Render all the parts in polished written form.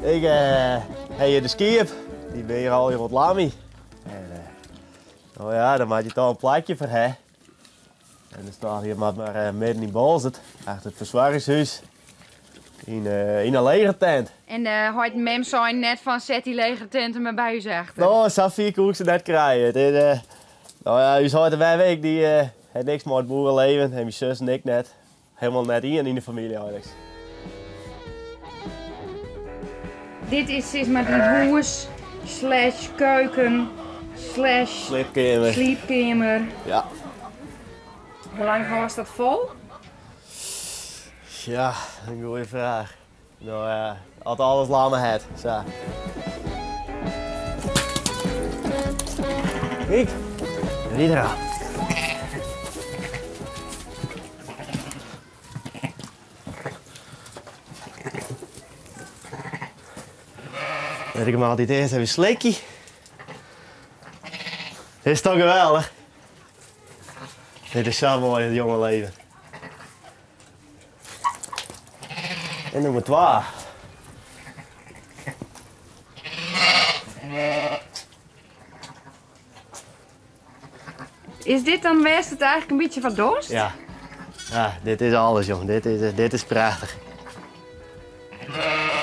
Ik heb hier de ski op. Die ben hier al hier wat lami. Nou ja, daar maak je toch een plekje voor, hè. En dan staat hier maar midden in Balzet, achter het verzorgingshuis. In een legertent. En had mem zei net van zet die legertenten maar bij u achter. Nou, zo vier koe ik ze net krijgen. Nou ja, u zei de week die heeft niks met het boerenleven. En mijn zus en ik net. Helemaal net in de familie eigenlijk. Dit is zeg maar die hoes, slash keuken, slash Sleepkamer. Ja. Hoe lang was dat vol? Ja, een goede vraag. Nou ja, had alles laat me het. Zo. Kijk, Riedra. Weet ik maar altijd eerst even slikkie. Dit is toch geweldig? Dit is zo mooi, het jonge leven. En nummer 2. Is dit dan best het eigenlijk een beetje van dorst? Ja. Ja, dit is alles, jong. Dit is prachtig.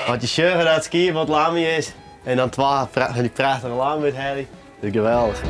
Want je zorgen dat het skiën wat lami is. En dan 2 van die prachtige lammen met Harry. Dat is geweldig.